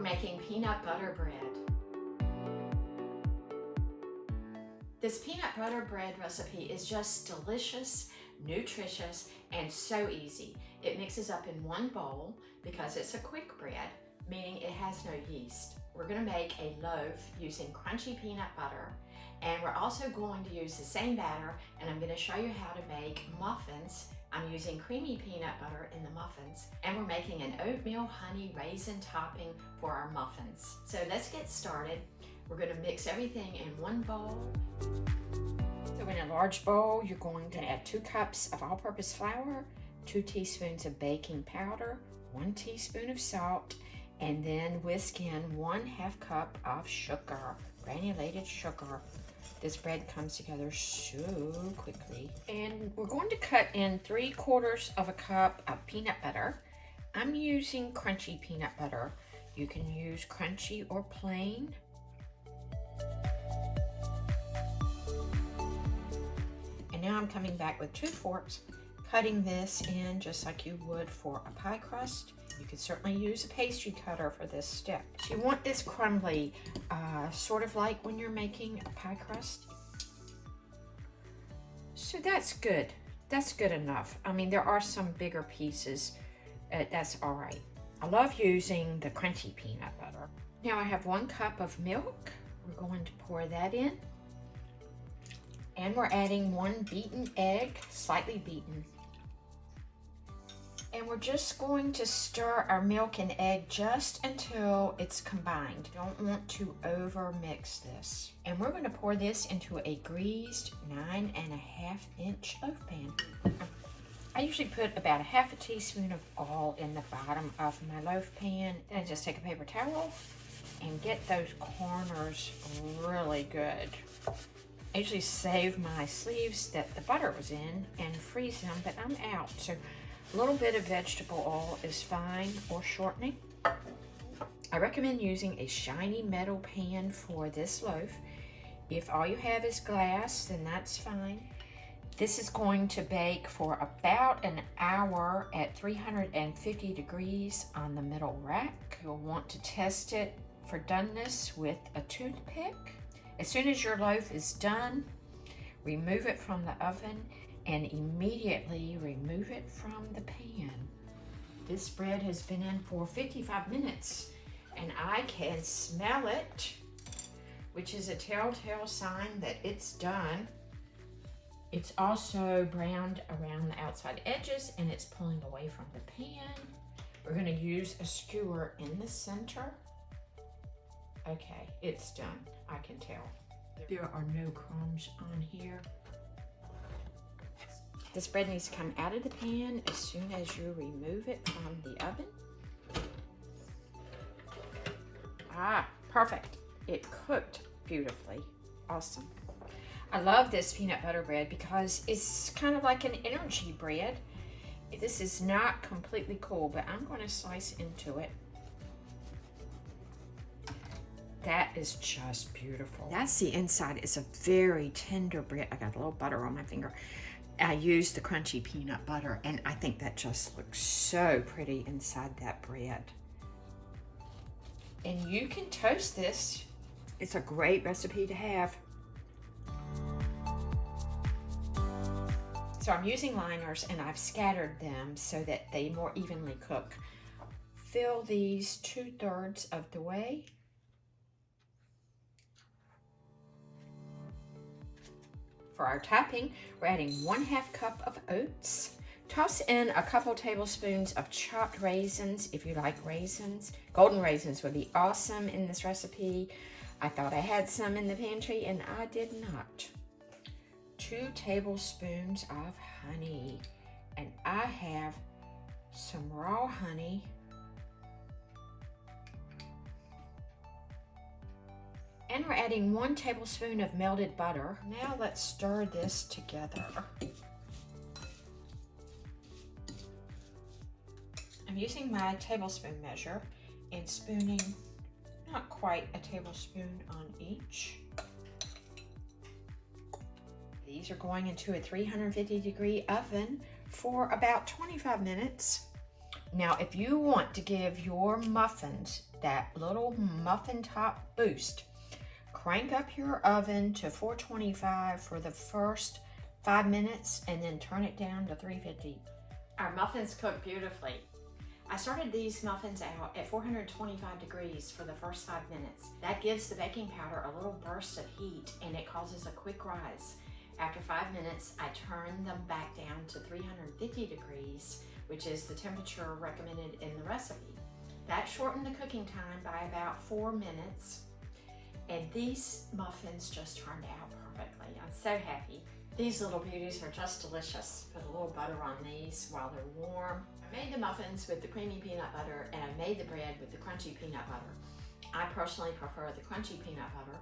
making peanut butter bread. This peanut butter bread recipe is just delicious, nutritious, and so easy. It mixes up in one bowl because it's a quick bread, meaning it has no yeast. We're going to make a loaf using crunchy peanut butter, and we're also going to use the same batter, and I'm going to show you how to make muffins. I'm using creamy peanut butter in the muffins, and we're making an oatmeal honey raisin topping for our muffins. So let's get started. We're going to mix everything in one bowl. So in a large bowl, you're going to add 2 cups of all-purpose flour, 2 teaspoons of baking powder, 1 teaspoon of salt, and then whisk in 1/2 cup of sugar, granulated sugar. This bread comes together so quickly. And we're going to cut in 3/4 of a cup of peanut butter. I'm using crunchy peanut butter. You can use crunchy or plain. And now I'm coming back with 2 forks, cutting this in just like you would for a pie crust. You could certainly use a pastry cutter for this step. So you want this crumbly, sort of like when you're making a pie crust. So that's good. That's good enough. I mean, there are some bigger pieces. That's all right. I love using the crunchy peanut butter. Now I have 1 cup of milk. We're going to pour that in. And we're adding 1 beaten egg, slightly beaten. And we're just going to stir our milk and egg just until it's combined. Don't want to over mix this. And we're going to pour this into a greased 9.5-inch loaf pan. I usually put about 1/2 teaspoon of oil in the bottom of my loaf pan. Then I just take a paper towel and get those corners really good. I usually save my sleeves that the butter was in and freeze them, but I'm out. So a little bit of vegetable oil is fine, or shortening. I recommend using a shiny metal pan for this loaf. If all you have is glass, then that's fine. This is going to bake for about an hour at 350 degrees on the middle rack. You'll want to test it for doneness with a toothpick. As soon as your loaf is done, remove it from the oven and immediately remove it from the pan. This bread has been in for 55 minutes and I can smell it, which is a telltale sign that it's done. It's also browned around the outside edges and it's pulling away from the pan. We're going to use a skewer in the center. Okay, it's done. I can tell. There are no crumbs on here. This bread needs to come out of the pan as soon as you remove it from the oven. Ah, perfect. It cooked beautifully. Awesome. I love this peanut butter bread because it's kind of like an energy bread. This is not completely cool, but I'm going to slice into it. That is just beautiful. That's the inside. It's a very tender bread. I got a little butter on my finger. I used the crunchy peanut butter, and I think that just looks so pretty inside that bread. And you can toast this. It's a great recipe to have. So I'm using liners, and I've scattered them so that they more evenly cook. Fill these 2/3 of the way. For our topping, we're adding 1/2 cup of oats. Toss in a couple tablespoons of chopped raisins if you like raisins. Golden raisins would be awesome in this recipe. I thought I had some in the pantry and I did not. 2 tablespoons of honey. And I have some raw honey. And we're adding 1 tablespoon of melted butter. Now let's stir this together. I'm using my tablespoon measure and spooning not quite a tablespoon on each. These are going into a 350-degree oven for about 25 minutes. Now, if you want to give your muffins that little muffin top boost. Crank up your oven to 425 for the first 5 minutes and then turn it down to 350. Our muffins cook beautifully. I started these muffins out at 425 degrees for the first 5 minutes. That gives the baking powder a little burst of heat and it causes a quick rise. After 5 minutes, I turn them back down to 350 degrees, which is the temperature recommended in the recipe. That shortened the cooking time by about 4 minutes. And these muffins just turned out perfectly. I'm so happy. These little beauties are just delicious. Put a little butter on these while they're warm. I made the muffins with the creamy peanut butter and I made the bread with the crunchy peanut butter. I personally prefer the crunchy peanut butter.